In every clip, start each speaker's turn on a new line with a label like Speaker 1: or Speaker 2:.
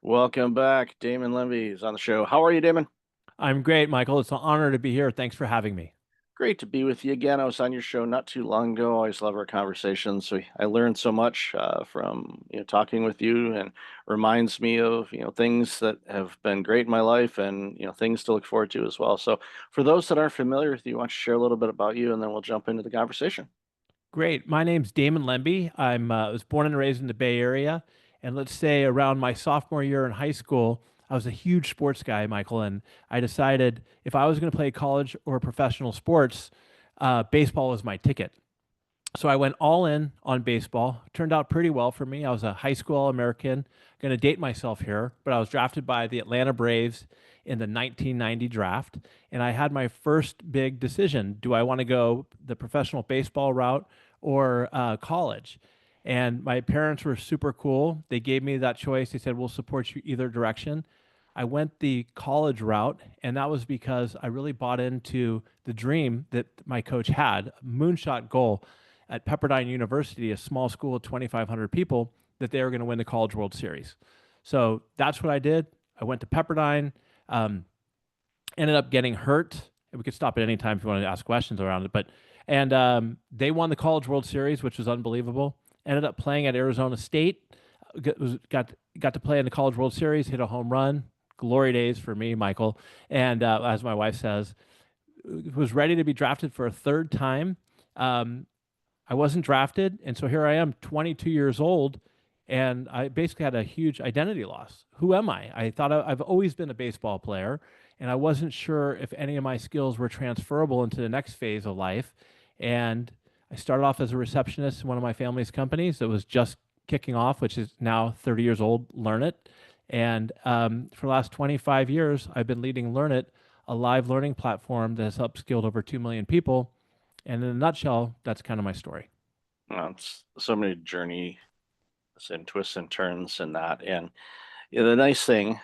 Speaker 1: Welcome back. Damon Lembi is on the show. How are you, Damon?
Speaker 2: I'm great, Michael. It's an honor to be here. Thanks for having me.
Speaker 1: Great to be with you again. I was on your show not too long ago. I always love our conversations. I learned so much from talking with you, and reminds me of things that have been great in my life, and things to look forward to as well. So, for those that aren't familiar with you, why don't you share a little bit about you, and then we'll jump into the conversation.
Speaker 2: Great. My name's Damon Lembi. I was born and raised in the Bay Area. And let's say around my sophomore year in high school, I was a huge sports guy, Michael. And I decided if I was going to play college or professional sports, baseball was my ticket. So I went all in on baseball. Turned out pretty well for me. I was a high school All-American. Going to date myself here, but I was drafted by the Atlanta Braves in the 1990 draft, and I had my first big decision: do I want to go the professional baseball route or college? And my parents were super cool. They gave me that choice. They said, "We'll support you either direction." I went the college route, and that was because I really bought into the dream that my coach had, a moonshot goal at Pepperdine University, a small school of 2,500 people, that they were going to win the College World Series. So that's what I did. I went to Pepperdine, um, ended up getting hurt. We could stop at any time if you want to ask questions around it. And they won the College World Series, which was unbelievable. Ended up playing at Arizona State. Got to play in the College World Series. Hit a home run. Glory days for me, Michael. And as my wife says, was ready to be drafted for a third time. Um, I wasn't drafted, and so here I am, 22 years old, and I basically had a huge identity loss. Who am I? I thought I've always been a baseball player, and I wasn't sure if any of my skills were transferable into the next phase of life. And I started off as a receptionist in one of my family's companies that was just kicking off, which is now 30 years old, Learnit. And for the last 25 years, I've been leading Learnit, a live learning platform that has upskilled over 2 million people. And in a nutshell, that's kind of my story.
Speaker 1: It's so many journeys and twists and turns in that. And the nice thing,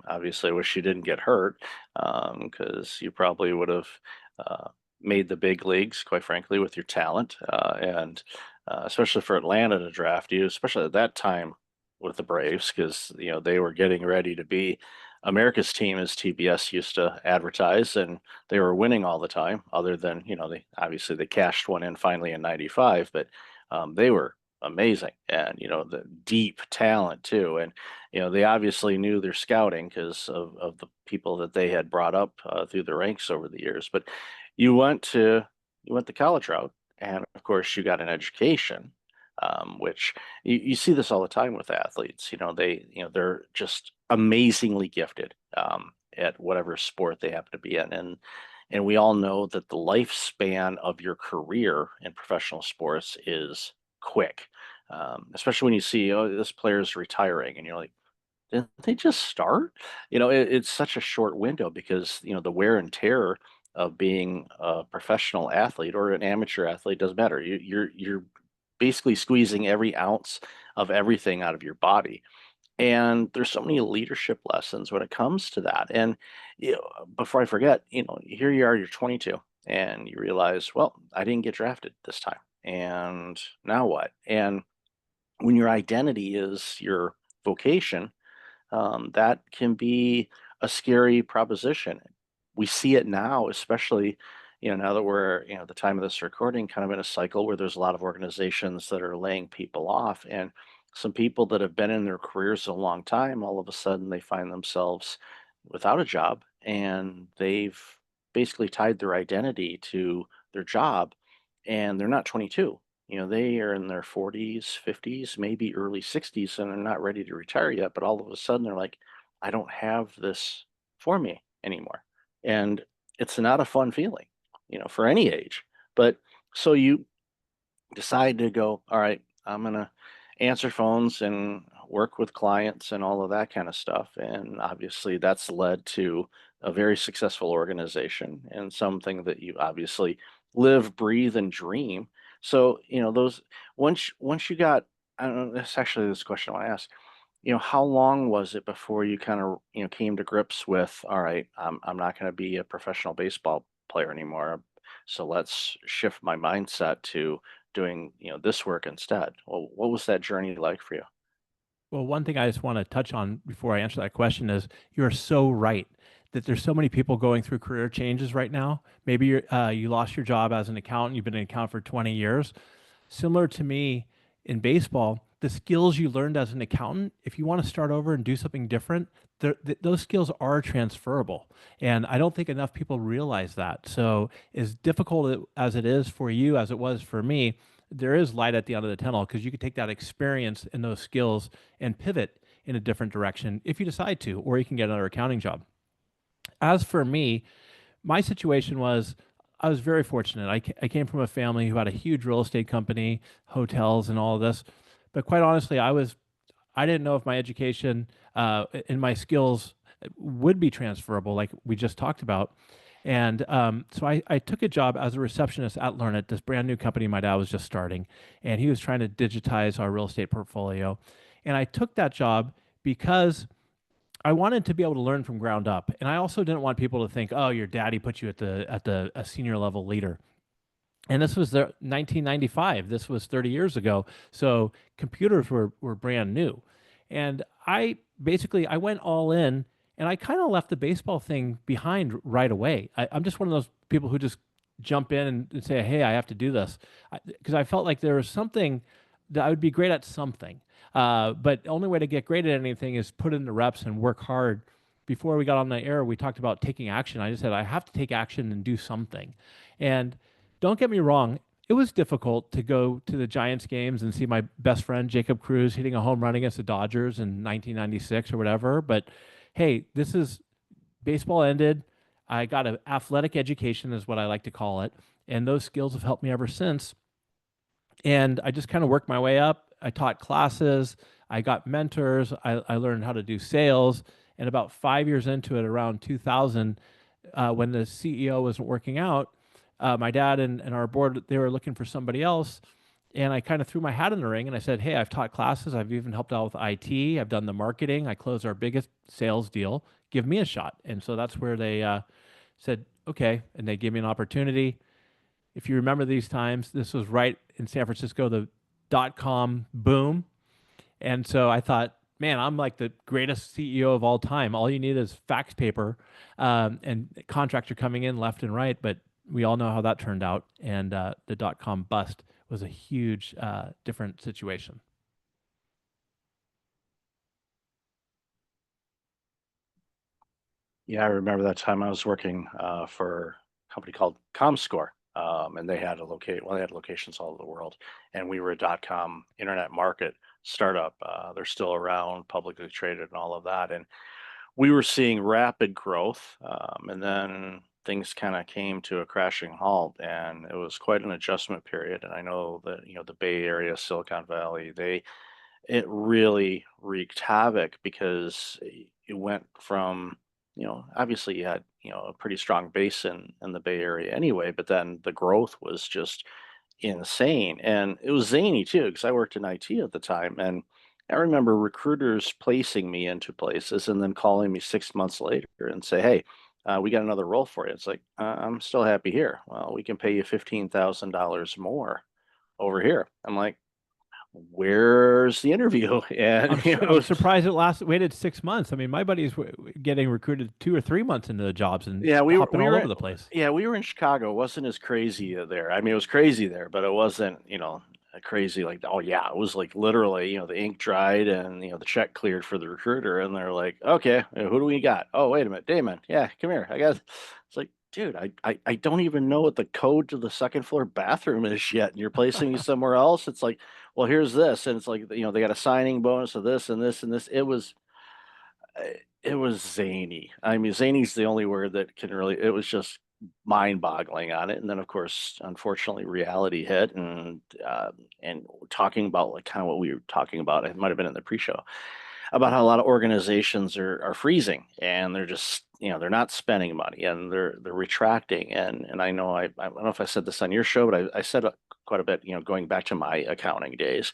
Speaker 1: obviously, I wish you didn't get hurt, because you probably would have uh, made the big leagues, quite frankly, with your talent. And especially for Atlanta to draft you, especially at that time with the Braves, because they were getting ready to be America's team, as TBS used to advertise, and they were winning all the time. Other than they obviously they cashed one in finally in '95, but they were amazing, and the deep talent too. And they obviously knew their scouting because of the people that they had brought up through the ranks over the years. But you went to you went the college route, and of course you got an education, which you see this all the time with athletes. They're just amazingly gifted at whatever sport they happen to be in, and we all know that the lifespan of your career in professional sports is quick, especially when you see, oh, this player is retiring, and you're like, didn't they just start? It's such a short window because the wear and tear of being a professional athlete or an amateur athlete doesn't matter. You're basically squeezing every ounce of everything out of your body. And there's so many leadership lessons when it comes to that. And before I forget, here you are, you're 22, and you realize, well, I didn't get drafted this time. And now what? And when your identity is your vocation, that can be a scary proposition. We see it now, especially, now that we're, the time of this recording, kind of in a cycle where there's a lot of organizations that are laying people off. And some people that have been in their careers a long time, all of a sudden they find themselves without a job, and they've basically tied their identity to their job, and they're not 22. They are in their 40s, 50s, maybe early 60s, and they're not ready to retire yet. But all of a sudden, they're like, I don't have this for me anymore. And it's not a fun feeling, for any age. But so you decide to go, all right, I'm going to answer phones and work with clients and all of that kind of stuff. And obviously, that's led to a very successful organization and something that you obviously live, breathe, and dream. So, those once you got, I don't know, that's actually this question I want to ask. How long was it before you kind of, came to grips with, all right, I'm not going to be a professional baseball player anymore. So let's shift my mindset to doing, this work instead. Well, what was that journey like for you?
Speaker 2: Well, one thing I just want to touch on before I answer that question is you're so right that there's so many people going through career changes right now. Maybe you lost your job as an accountant, you've been an accountant for 20 years. Similar to me in baseball, the skills you learned as an accountant, if you want to start over and do something different, those skills are transferable. And I don't think enough people realize that. So, as difficult as it is for you, as it was for me, there is light at the end of the tunnel because you could take that experience and those skills and pivot in a different direction if you decide to, or you can get another accounting job. As for me, my situation was I was very fortunate. I came from a family who had a huge real estate company, hotels, and all of this. But quite honestly, I didn't know if my education and my skills would be transferable, like we just talked about. And so I took a job as a receptionist at Learnit, this brand new company my dad was just starting, and he was trying to digitize our real estate portfolio. And I took that job because I wanted to be able to learn from ground up, and I also didn't want people to think, "Oh, your daddy put you at the a senior level leader." And this was the 1995. This was 30 years ago. So computers were brand new. And I went all in and I kind of left the baseball thing behind right away. I'm just one of those people who just jump in and say, "Hey, I have to do this." Because I felt like there was something that I would be great at something. But the only way to get great at anything is put in the reps and work hard. Before we got on the air, we talked about taking action. I just said, I have to take action and do something. And don't get me wrong, it was difficult to go to the Giants games and see my best friend Jacob Cruz hitting a home run against the Dodgers in 1996 or whatever. But hey, this is baseball ended. I got an athletic education, is what I like to call it. And those skills have helped me ever since. And I just kind of worked my way up. I taught classes, I got mentors, I learned how to do sales. And about 5 years into it, around 2000, when the CEO wasn't working out, my dad and our board, they were looking for somebody else. And I kind of threw my hat in the ring and I said, "Hey, I've taught classes. I've even helped out with IT. I've done the marketing. I closed our biggest sales deal. Give me a shot." And so that's where they said, "Okay." And they gave me an opportunity. If you remember these times, this was right in San Francisco, the .com boom. And so I thought, man, I'm like the greatest CEO of all time. All you need is fax paper, and contracts are coming in left and right. But we all know how that turned out. And the .com bust was a huge, different situation.
Speaker 1: Yeah, I remember that time I was working for a company called comScore, and they had locations all over the world, and we were a .com internet market startup. They're still around, publicly traded, and all of that. And we were seeing rapid growth, and then things kind of came to a crashing halt, and it was quite an adjustment period. And I know that the Bay Area, Silicon Valley, it really wreaked havoc because it went from, obviously you had, a pretty strong base in the Bay Area anyway, but then the growth was just insane. And it was zany too, because I worked in IT at the time. And I remember recruiters placing me into places and then calling me 6 months later and say, "Hey, we got another role for you." It's like, I'm still happy here. Well, we can pay you $15,000 more over here. I'm like, where's the interview? And
Speaker 2: I'm surprised it waited 6 months. I mean, my buddies were getting recruited 2 or 3 months into the jobs and
Speaker 1: yeah,
Speaker 2: hopping all over the place.
Speaker 1: we were in Chicago. It wasn't as crazy there. I mean, it was crazy there, but it wasn't, crazy like, oh yeah, it was like literally, the ink dried and the check cleared for the recruiter, and they're like, "Okay, who do we got? Oh, wait a minute, Damon. Yeah, come here. I got." It's like, dude, I don't even know what the code to the second floor bathroom is yet, and you're placing me somewhere else. It's like, well, here's this, and it's like, they got a signing bonus of this and this and this. It was zany. I mean, zany's the only word that can really. It was just mind-boggling on it, and then of course, unfortunately, reality hit, and talking about like kind of what we were talking about. It might have been in the pre-show about how a lot of organizations are freezing and they're just they're not spending money and they're retracting. And I know I don't know if I said this on your show, but I said quite a bit, going back to my accounting days.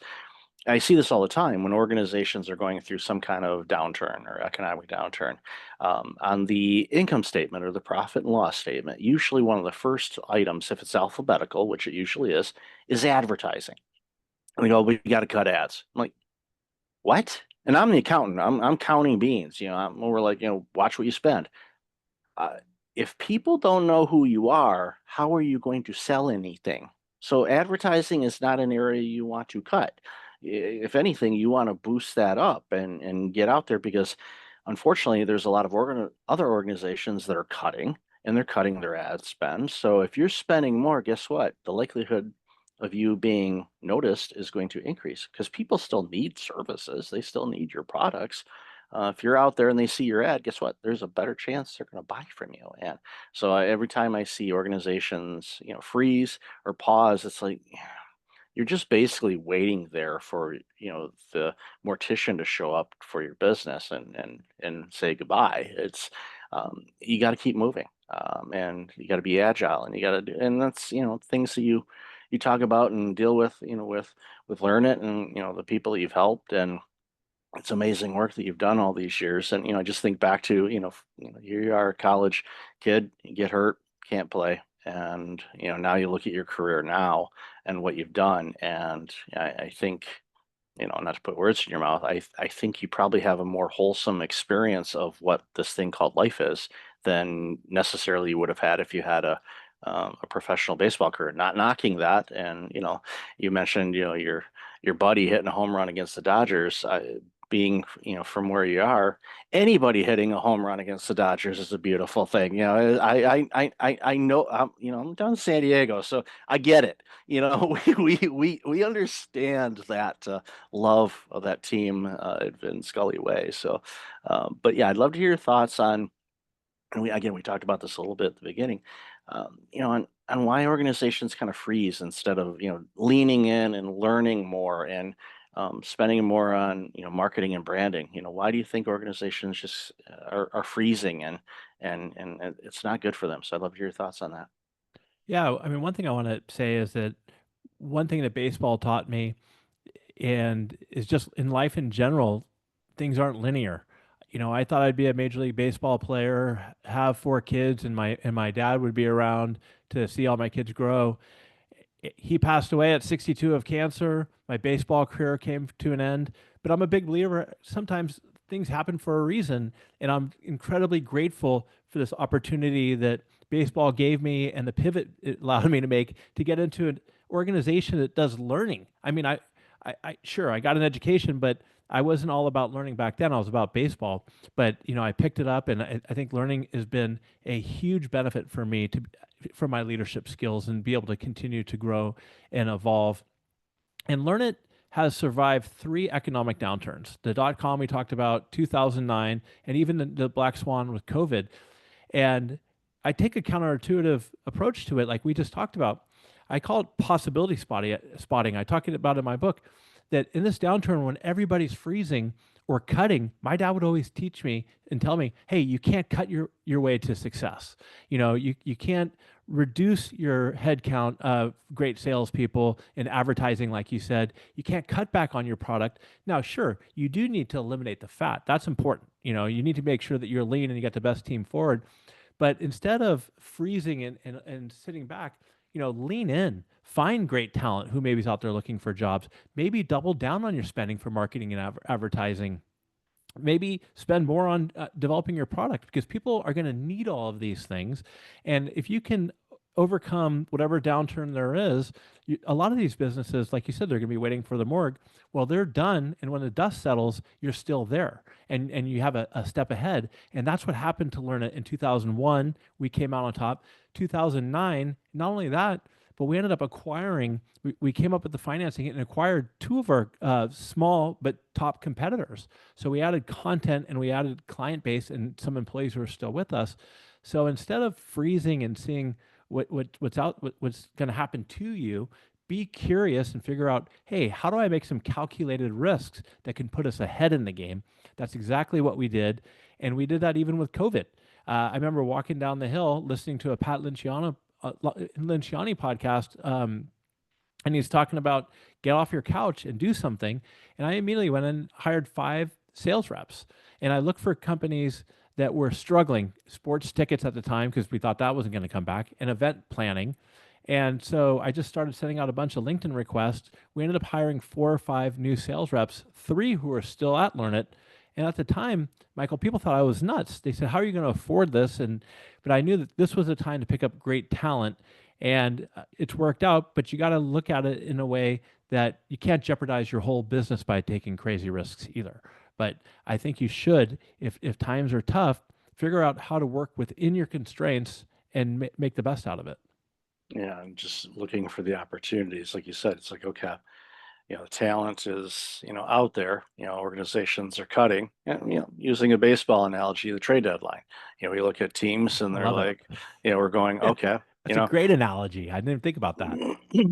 Speaker 1: I see this all the time when organizations are going through some kind of downturn or economic downturn. On the income statement or the profit and loss statement, usually one of the first items, if it's alphabetical, which it usually is advertising. And they go, "We got to cut ads." I'm like, "What?" And I'm the accountant. I'm counting beans. We're like, watch what you spend. uh, if people don't know who you are, how are you going to sell anything? So advertising is not an area you want to cut. If anything, you want to boost that up and get out there because unfortunately, there's a lot of other organizations that are cutting and they're cutting their ad spend. So if you're spending more, guess what? The likelihood of you being noticed is going to increase because people still need services. They still need your products. If you're out there and they see your ad, guess what? There's a better chance they're going to buy from you. And so every time I see organizations, freeze or pause, it's like you're just basically waiting there for, the mortician to show up for your business and say goodbye. It's you got to keep moving, and you got to be agile, and you got to do, and that's things that you talk about and deal with, with Learnit and the people that you've helped and it's amazing work that you've done all these years. And, I just think back to, here you are a college kid, you get hurt, can't play. And, now you look at your career now and what you've done. And I think, not to put words in your mouth, I think you probably have a more wholesome experience of what this thing called life is than necessarily you would have had if you had a professional baseball career. Not knocking that, and you mentioned your buddy hitting a home run against the Dodgers. Being from where you are, anybody hitting a home run against the Dodgers is a beautiful thing. I know I'm down in San Diego, so I get it. We understand that love of that team in Scully way. So, but yeah, I'd love to hear your thoughts on. And we talked about this a little bit at the beginning. On why organizations kind of freeze instead of leaning in and learning more and spending more on marketing and branding. Why do you think organizations just are freezing and it's not good for them? So I'd love to hear your thoughts on that.
Speaker 2: Yeah, I mean, one thing I want to say is that one thing that baseball taught me and is just in life in general, things aren't linear. I thought I'd be a major league baseball player, have four kids, and my dad would be around to see all my kids grow. He passed away at 62 of cancer. My baseball career came to an end, but I'm a big believer. Sometimes things happen for a reason, and I'm incredibly grateful for this opportunity that baseball gave me and the pivot it allowed me to make to get into an organization that does learning. I mean, I sure I got an education, but I wasn't all about learning back then. I was about baseball, but I picked it up, and I think learning has been a huge benefit for me for my leadership skills and be able to continue to grow and evolve. And Learnit has survived three economic downturns: the dot com we talked about, 2009, and even the black swan with COVID. And I take a counterintuitive approach to it, like we just talked about. I call it possibility spotting. I talk about it in my book that in this downturn, when everybody's freezing or cutting, my dad would always teach me and tell me, "Hey, you can't cut your way to success. You can't reduce your head count of great salespeople in advertising, like you said. You can't cut back on your product. Now, sure, you do need to eliminate the fat. That's important. You need to make sure that you're lean and you got the best team forward. But instead of freezing and sitting back, lean in, find great talent who maybe is out there looking for jobs. Maybe double down on your spending for marketing and advertising. Maybe spend more on developing your product because people are going to need all of these things. And if you can overcome whatever downturn there is, a lot of these businesses, like you said, they're going to be waiting for the morgue. Well, they're done. And when the dust settles, you're still there and you have a step ahead. And that's what happened to Learnit in 2001. We came out on top. 2009, not only that, but we ended up acquiring, we came up with the financing and acquired two of our small but top competitors. So we added content and we added client base and some employees who are still with us. So instead of freezing and seeing what's going to happen to you, be curious and figure out, hey, how do I make some calculated risks that can put us ahead in the game? That's exactly what we did. And we did that even with COVID. I remember walking down the hill listening to a Pat Linciani podcast, and he's talking about get off your couch and do something. And I immediately went and hired 5 sales reps. And I looked for companies that were struggling, sports tickets at the time, because we thought that wasn't going to come back, and event planning. And so I just started sending out a bunch of LinkedIn requests. We ended up hiring 4 or 5 new sales reps, 3 who are still at Learnit. And at the time, Michael, people thought I was nuts. They said, "How are you going to afford this?" And but I knew that this was a time to pick up great talent, and it's worked out. But you got to look at it in a way that you can't jeopardize your whole business by taking crazy risks either. But I think you should, if times are tough, figure out how to work within your constraints and make the best out of it.
Speaker 1: Yeah, and just looking for the opportunities, like you said, it's like, okay, the talent is, out there. Organizations are cutting, and using a baseball analogy, the trade deadline. We look at teams and
Speaker 2: I
Speaker 1: they're
Speaker 2: love it.
Speaker 1: like, we're going, okay, you
Speaker 2: That's a
Speaker 1: know,
Speaker 2: great analogy. I didn't even think about that.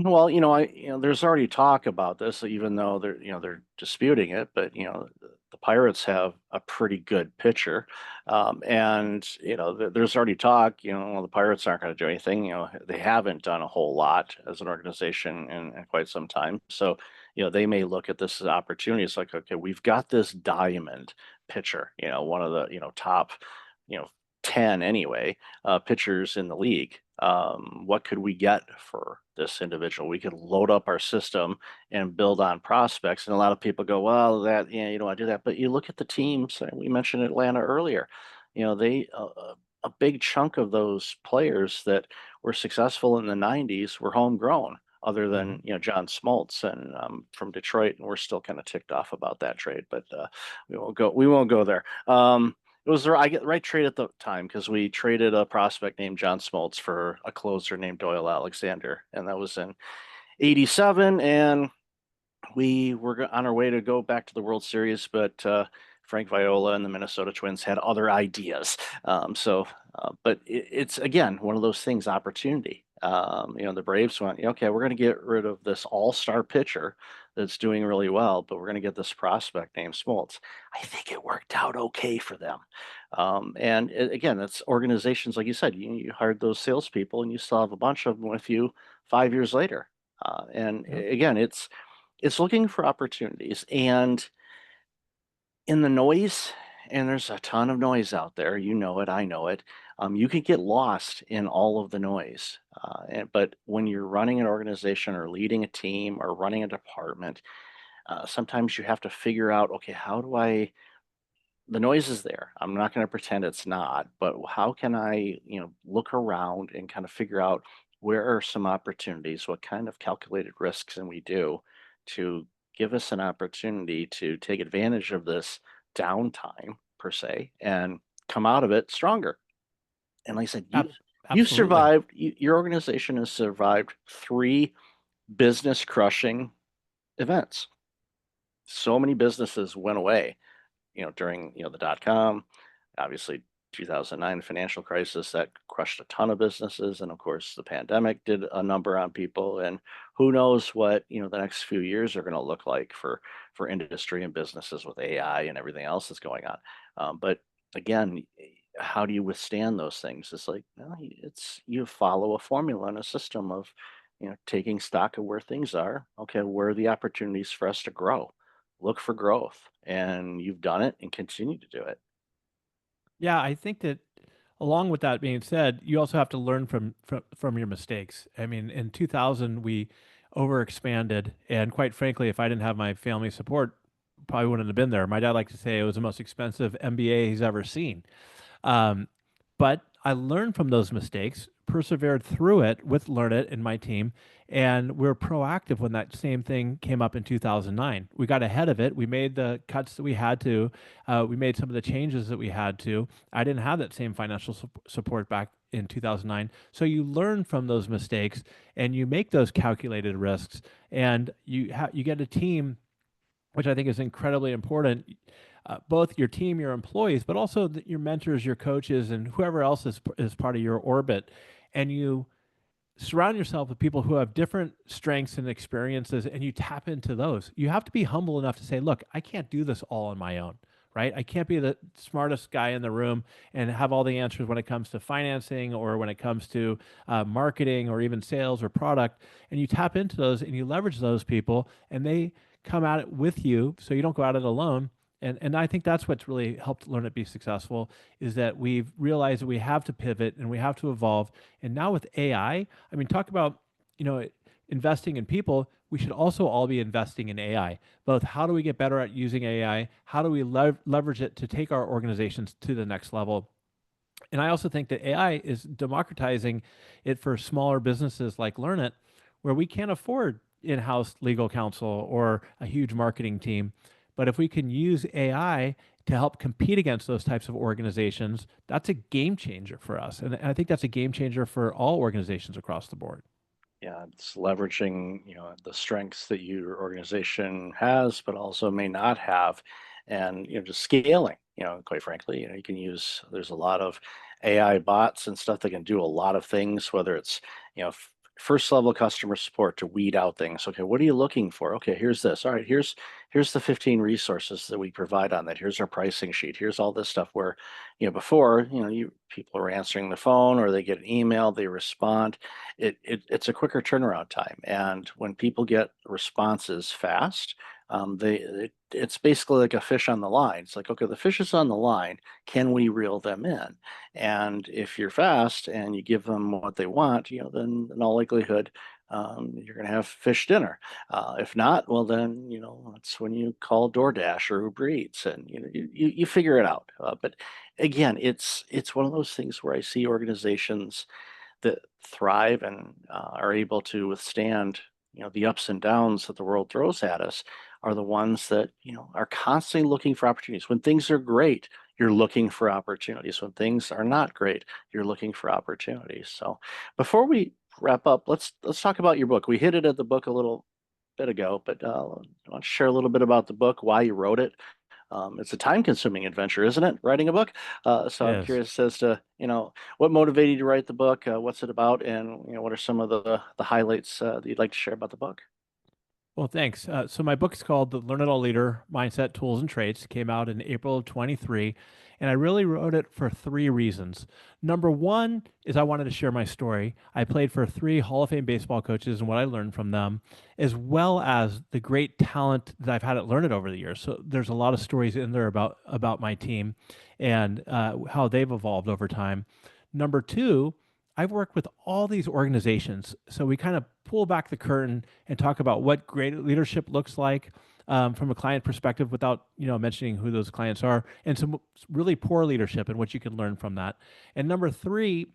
Speaker 1: well, there's already talk about this, even though they're disputing it, but the Pirates have a pretty good pitcher, and there's already talk. Well, the Pirates aren't going to do anything. They haven't done a whole lot as an organization in quite some time, so they may look at this as an opportunity. It's like, okay, we've got this diamond pitcher, one of the top, you know 10 anyway, pitchers in the league. What could we get for this individual? We could load up our system and build on prospects. And a lot of people go, well, you don't want to do that. But you look at the teams, and we mentioned Atlanta earlier, they, a big chunk of those players that were successful in the 90s were homegrown. Other than
Speaker 2: Mhm.
Speaker 1: John Smoltz and from Detroit, and we're still kind of ticked off about that trade, but we won't go there. It was the right trade at the time because we traded a prospect named John Smoltz for a closer named Doyle Alexander, and that was in '87. And we were on our way to go back to the World Series, but Frank Viola and the Minnesota Twins had other ideas. But it's again one of those things, opportunity. The Braves went, okay, we're going to get rid of this all-star pitcher that's doing really well, but we're going to get this prospect named Smoltz. I think it worked out okay for them. And again, that's organizations, like you said, you hired those salespeople, and you still have a bunch of them with you 5 years later. And
Speaker 2: Yep.
Speaker 1: again, it's looking for opportunities, and in the noise, and there's a ton of noise out there. You know it, I know it. You can get lost in all of the noise. But when you're running an organization or leading a team or running a department, sometimes you have to figure out, okay, how do I the noise is there. I'm not going to pretend it's not, but how can I, look around and kind of figure out where are some opportunities? What kind of calculated risks can we do to give us an opportunity to take advantage of this downtime per se and come out of it stronger? And like I said,
Speaker 2: Ab-
Speaker 1: you
Speaker 2: Absolutely.
Speaker 1: survived. Your organization has survived 3 business crushing events. So many businesses went away during, the dot-com, obviously 2009 financial crisis that crushed a ton of businesses. And of course, the pandemic did a number on people. And who knows what, the next few years are going to look like for industry and businesses with AI and everything else that's going on. But again, how do you withstand those things? It's like, well, you follow a formula and a system of, taking stock of where things are. Okay, where are the opportunities for us to grow? Look for growth, and you've done it and continue to do it.
Speaker 2: Yeah, I think that along with that being said, you also have to learn from your mistakes. I mean, in 2000 we overexpanded, and quite frankly, if I didn't have my family support, probably wouldn't have been there. My dad liked to say it was the most expensive MBA he's ever seen. Um, but I learned from those mistakes, persevered through it with Learnit and my team, and we're proactive when that same thing came up in 2009. We got ahead of it. We made the cuts that we had to. We made some of the changes that we had to. I didn't have that same financial support back in 2009. So you learn from those mistakes and you make those calculated risks, and you get a team, which I think is incredibly important. Both your team, your employees, but also your mentors, your coaches, and whoever else is part of your orbit. And you surround yourself with people who have different strengths and experiences, and you tap into those. You have to be humble enough to say, look, I can't do this all on my own, right? I can't be the smartest guy in the room and have all the answers when it comes to financing or when it comes to marketing or even sales or product. And you tap into those and you leverage those people, and they come at it with you so you don't go at it alone. And I think that's what's really helped Learn It be successful is that we've realized that we have to pivot and we have to evolve. And now with I mean, talk about, you know, investing in people, we should also all be investing in AI. Both how do we get better at using AI? How do we leverage it to take our organizations to the next level? And I also think that AI is democratizing it for smaller businesses like Learnit, where we can't afford in house legal counsel or a huge marketing team. But if we can use AI to help compete against those types of organizations, that's a game changer for us. And I think that's a game changer for all organizations across the board.
Speaker 1: Yeah, it's leveraging, the strengths that your organization has, but also may not have, and just scaling. Quite frankly, you can use. There's a lot of AI bots and stuff that can do a lot of things. Whether it's first level customer support to weed out things. Okay, what are you looking for? Okay, here's this. All right, here's the 15 resources that we provide on that. Here's our pricing sheet. Here's all this stuff. Where before you people are answering the phone or they get an email, they respond it's a quicker turnaround time. And when people get responses fast, it's basically like a fish on the line. It's like, okay, the fish is on the line. Can we reel them in? And if you're fast and you give them what they want, then in all likelihood, you're going to have fish dinner. If not, well, then, that's when you call DoorDash or Uber Eats and, you figure it out. But again, it's one of those things where I see organizations that thrive and are able to withstand the ups and downs that the world throws at us are the ones that are constantly looking for opportunities. When things are great, you're looking for opportunities. When things are not great, you're looking for opportunities. So before we wrap up, let's talk about your book. We hit it at the book a little bit ago, but I want to share a little bit about the book, why you wrote it. It's a time-consuming adventure, isn't it? Writing a book. So I'm
Speaker 2: Yes.
Speaker 1: curious as to what motivated you to write the book, what's it about, and what are some of the highlights that you'd like to share about the book?
Speaker 2: Well, thanks. So my book is called The Learn It All Leader: Mindset, Tools, and Traits. It came out in April of 23, and I really wrote it for three reasons. Number one is I wanted to share my story. I played for three Hall of Fame baseball coaches and what I learned from them, as well as the great talent that I've had at Learn It over the years. So there's a lot of stories in there about my team and how they've evolved over time. Number two, I've worked with all these organizations. So we kind of pull back the curtain and talk about what great leadership looks like from a client perspective without, mentioning who those clients are, and some really poor leadership and what you can learn from that. And number three,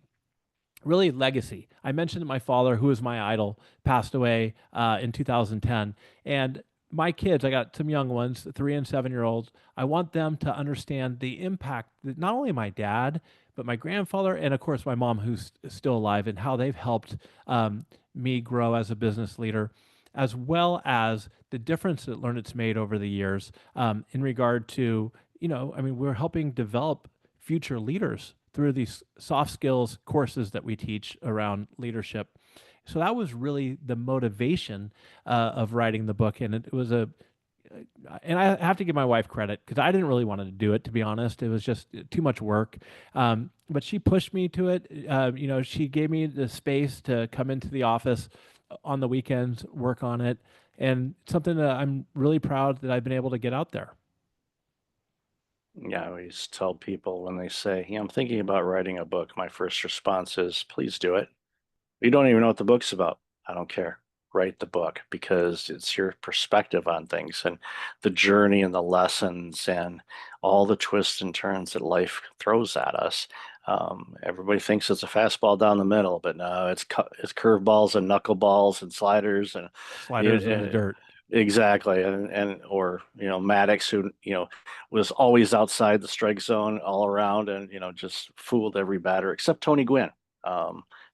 Speaker 2: really legacy. I mentioned that my father, who was my idol, passed away in 2010. And my kids, I got some young ones, 3 and 7 year olds. I want them to understand the impact that not only my dad, but my grandfather, and of course my mom, who's still alive, and how they've helped me grow as a business leader, as well as the difference that Learnit's made over the years in regard to, I mean, we're helping develop future leaders through these soft skills courses that we teach around leadership. So that was really the motivation of writing the book, and it was and I have to give my wife credit because I didn't really want to do it, to be honest. It was just too much work. But she pushed me to it. She gave me the space to come into the office on the weekends, work on it, and it's something that I'm really proud that I've been able to get out there.
Speaker 1: Yeah, I always tell people when they say, I'm thinking about writing a book, my first response is, please do it. You don't even know what the book's about. I don't care. Write the book because it's your perspective on things and the journey and the lessons and all the twists and turns that life throws at us. Everybody thinks it's a fastball down the middle, but no, it's curveballs and knuckleballs and sliders and
Speaker 2: Sliders in the
Speaker 1: it,
Speaker 2: dirt.
Speaker 1: exactly. And or Maddox, who was always outside the strike zone all around and just fooled every batter except Tony Gwynn.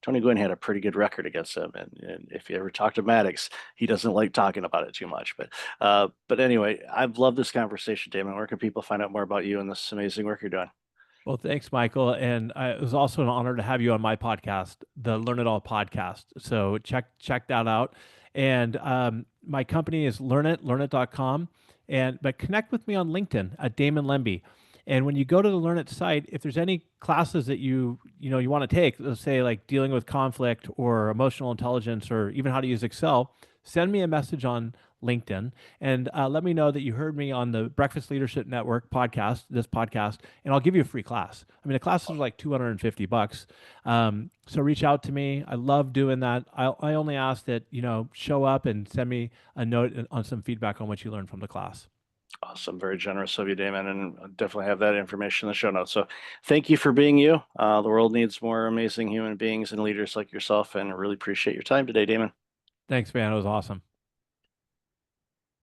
Speaker 1: Tony Gwynn had a pretty good record against him, and if you ever talk to Maddox, he doesn't like talking about it too much. But anyway, I've loved this conversation, Damon. Where can people find out more about you and this amazing work you're doing?
Speaker 2: Well, thanks, Michael. And it was also an honor to have you on my podcast, the Learn It All podcast. So check that out. And my company is learnit.com. But connect with me on LinkedIn at Damon Lembi. And when you go to the Learnit site, if there's any classes that you want to take, let's say like dealing with conflict or emotional intelligence or even how to use Excel, send me a message on LinkedIn, and let me know that you heard me on the Breakfast Leadership Network podcast, this podcast, and I'll give you a free class. I mean, the classes are like $250. So reach out to me. I love doing that. I only ask that, show up and send me a note on some feedback on what you learned from the class.
Speaker 1: Awesome. Very generous of you, Damon, and I'll definitely have that information in the show notes. So thank you for being you. The world needs more amazing human beings and leaders like yourself, and I really appreciate your time today, Damon.
Speaker 2: Thanks, man. It was awesome.